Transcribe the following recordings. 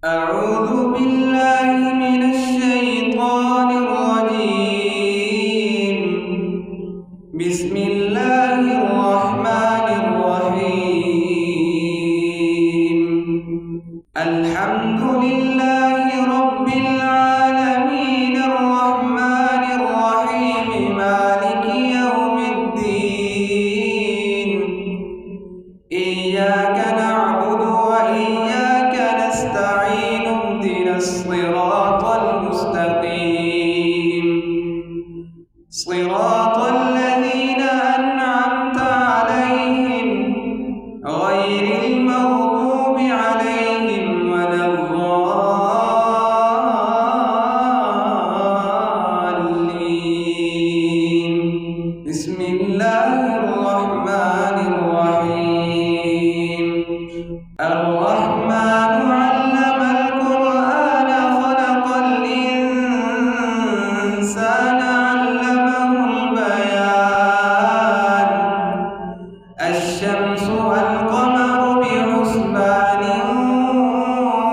أعوذ بالله من الشيطان الرجيم. بسم الله الرحمن الرحيم. الحمد لله رب العالمين الرحمن الرحيم مالك يوم الدين. إياك نعبد وإياك نستعين. اهدنا الصراط المستقيم صراط الذين أنعمت عليهم غير المغضوب عليهم ولا الضالين. بسم الله الرحمن الرحيم. الرحمن علم القرآن خلق الإنسان علمه البيان. الشمس والقمر بحسبان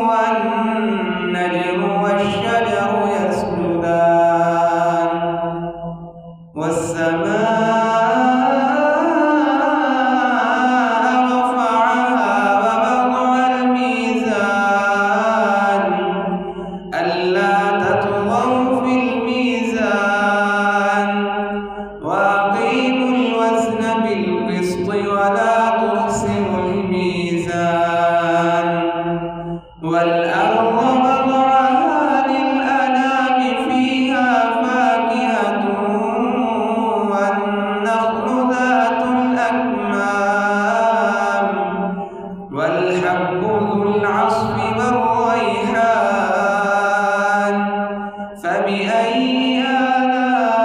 والنجم والشجر يسجدان والسماء رفعها ووضع الميزان ألا تطغوا في الميزان وأقيموا الوزن بالقسط ولا تخسروا الميزان. والأرض وضعها للأنام فيها فاكهة والنخل ذات الأكمام والحب ذو العصف والريحان. فبأي آلاء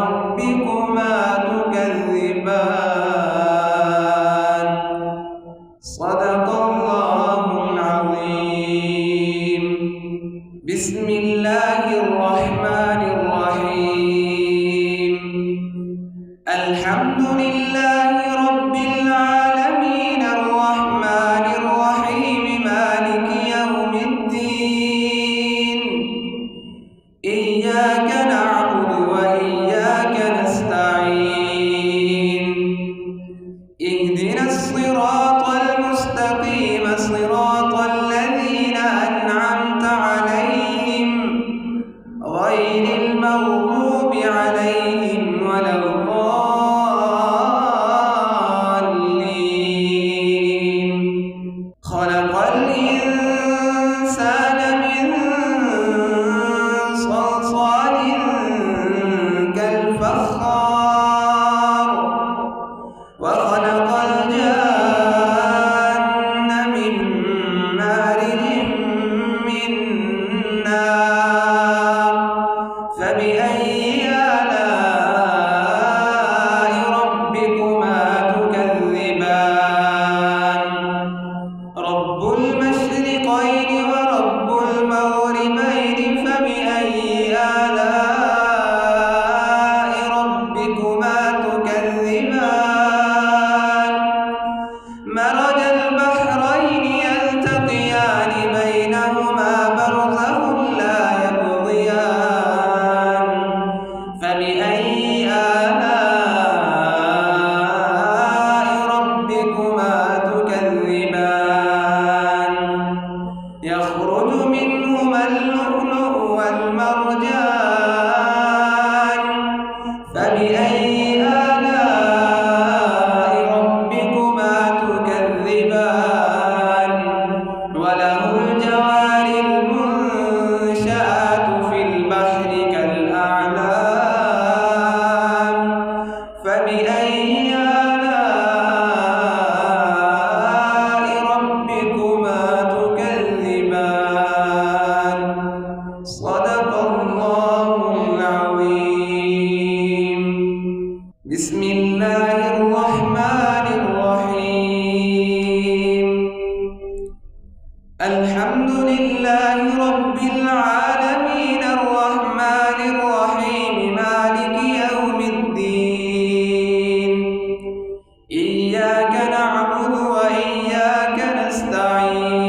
ربكما تكذبان. صدق الله العظيم. بسم الله الرحمن الرحيم. الحمد لله رب العالمين الرحمن الرحيم مالك يوم الدين. إياك نعبد وإياك نستعين. اهدنا الصراط المستقيم صراط الذين أنعمت عليهم غير المغضوب عليهم ولا الضالين. خلق الإنسان من صلصال كالفخار وخلق الجان من مارج من نار. فبأي آلاء ربكما تكذبان. رب المشرقين ورب المغربين. فبأي آلاء ربكما تكذبان. مرج البحرين يلتقيان بينهما برزخ لا يبغيان. فبأي آلاء ربكما تكذبان. يخرج منهما اللؤلؤ والمرجان. فبأي آلاء ربكما تكذبان. وله الجوار المنشآت في البحر كالأعلام. فبأي آلاء ربكما تكذبان. صدق الله العظيم. بسم الله الرحمن الرحيم. الحمد لله رب العالمين الرحمن الرحيم مالك يوم الدين. إياك نعبد وإياك نستعين.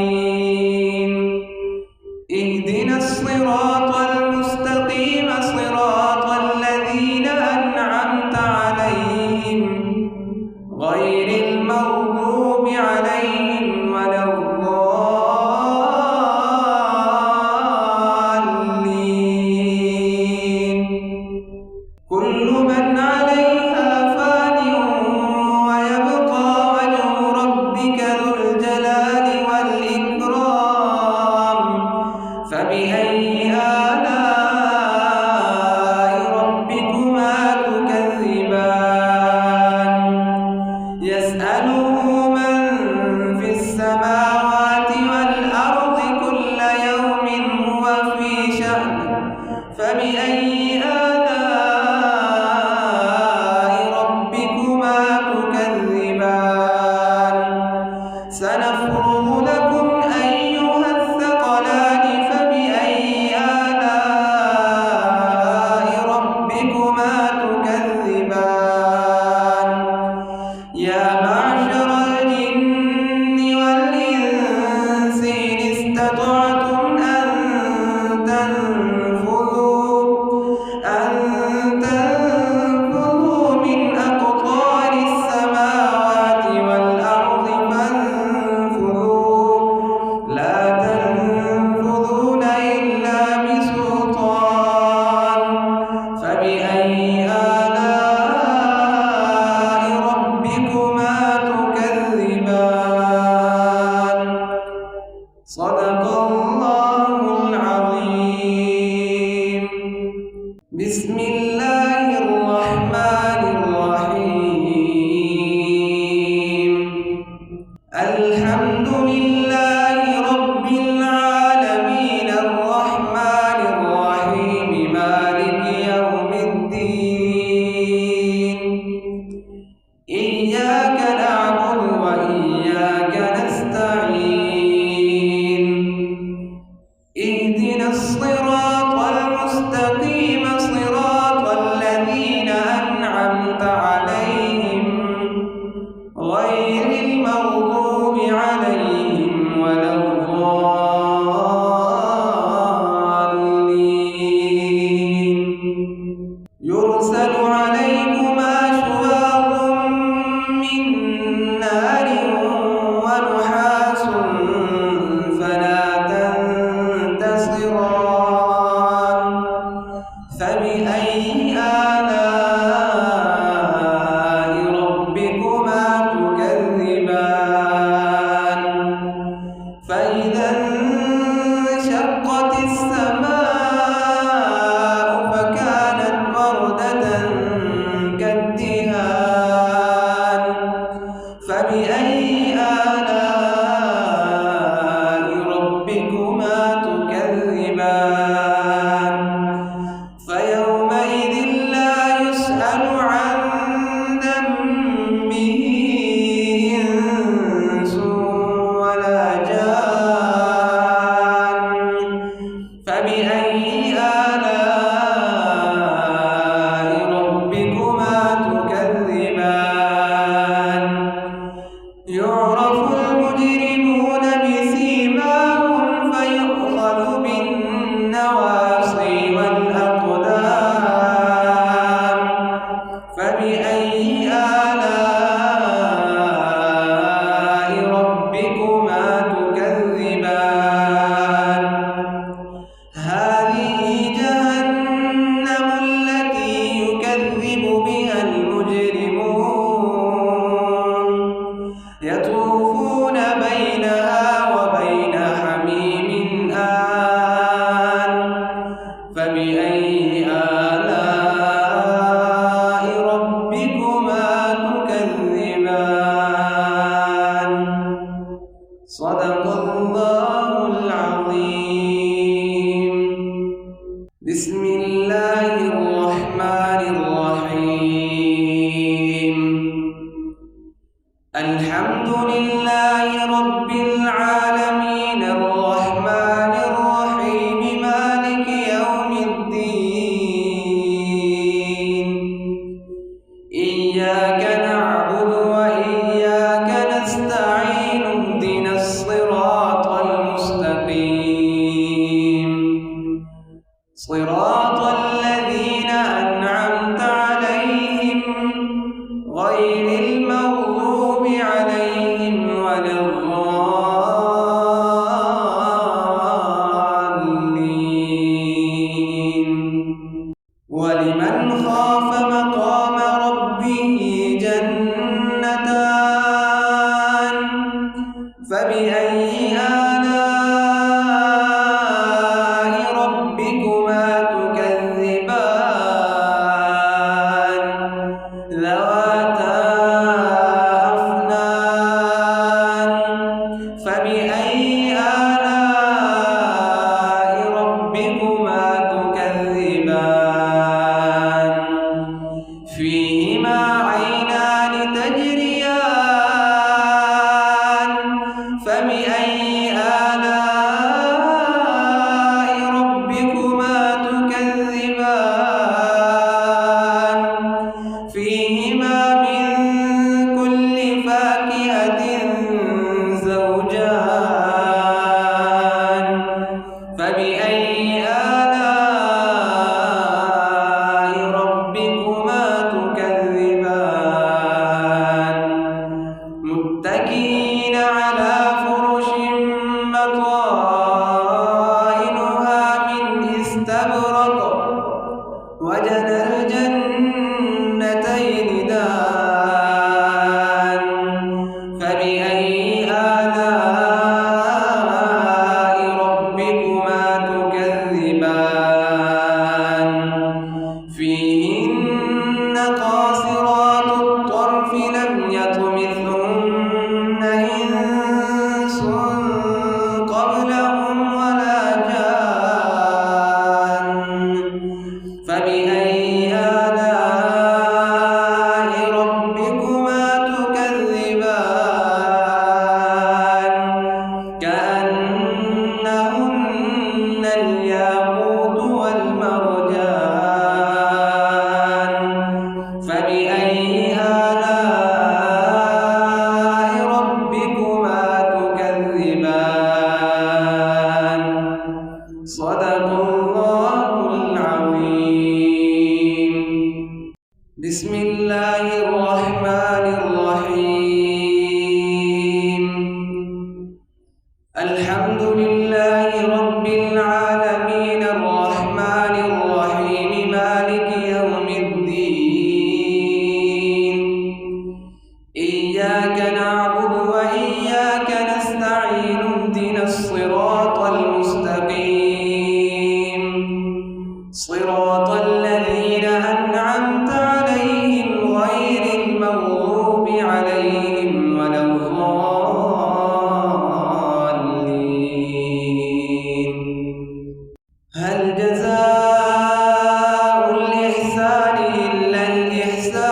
صدق الله العظيم. بسم الله الرحمن الرحيم. الحمد لله رب العالمين الرحمن الرحيم مالك يوم الدين. إياك نعبد وإياك نستعين. اهدنا الصراط المستقيم صراط الذين أنعمت عليهم غير المغضوب عليهم ولا الضالين. يرسل عليكما شواظ من نار ونحاس فلا تنتصران. فبأي آلاء ربكما تكذبان. فإذا انشقت السماء فكانت وردة كالدهان. فبأي آلاء ربكما تكذبان. فيومئذ لا يسأل عن ذنبه إنس ولا جان. فبأي آلاء ربكما تكذبان. يعرف المجرمون بسيماهم فيؤخذ بالنواصي والأقدام. فبأي آلاء ربكما تكذبان. هذه جهنم التي يكذب بها المجرمون. يطوفون بينها وبين حميم آن. فبأي آلاء ربكما تكذبان. صدق الله العظيم. بسم الله الرحمن الرحيم. الحمد لله رب العالمين الرحمن الرحيم مالك يوم الدين. إياك نعبد وإياك نستعين. اهدنا الصراط المستقيم صراط الذين أنعمت عليهم غير المغضوب عليهم ولا الضالين. ولمن خاف مقام ربه جنتان. فبأي آلاء ربكما تكذبان. ذواتا أفنان. فبأي آلاء ربكما تكذبان. فيهما عينان تجريان. فبأي آلاء ربكما تكذبان. فيهما من كل فاكهة زوجان. الحمد لله رب العالمين الرحمن الرحيم مالك يوم الدين إياك نعبد وإياك نستعين اهدنا الصراط المستقيم صراط الذين أنعمت عليهم غير المغضوب عليهم ولا الضالين. هل جزاء الإحسان إلا الإحسان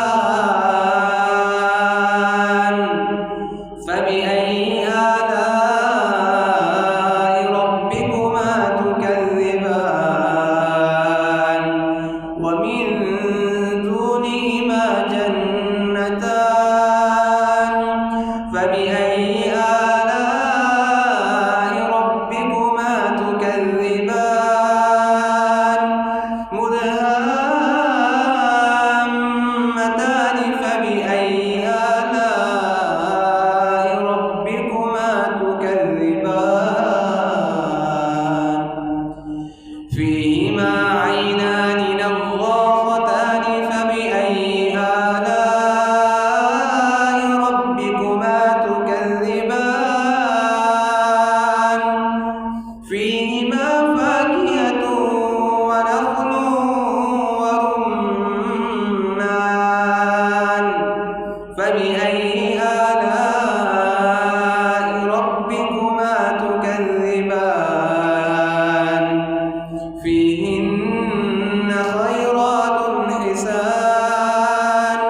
فبأي آلاء ربكما تكذبان ومن دونهما جنتان فبأي آلاء ربكما تكذبان مدهامتان فبأي آلاء ربكما تكذبان فيهما عينان نضاختان فبأي آلاء ربكما تكذبان فيهما فاكهة ونخل ورمان فبأي آلاء ربكما تكذبان فيهن خيرات حسان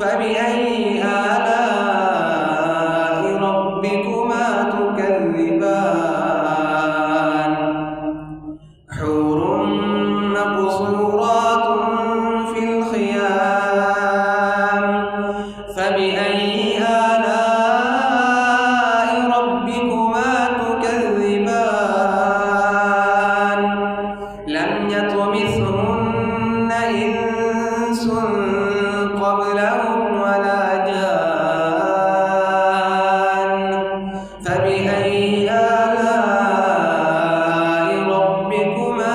فبأي آلاء ربكما تكذبان حور مقصورات في الخيام فبأي آلاء ربكما تكذبان لم يطمثهن إنس قبلهم ولا جان فبأي آلاء ربكما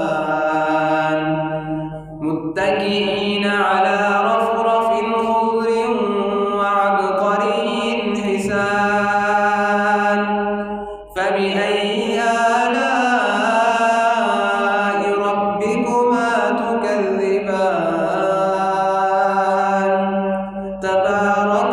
تكذبان متكئين على رفرف خضر وعبقري حسان فبأي آلاء ربكما تكذبان تبارك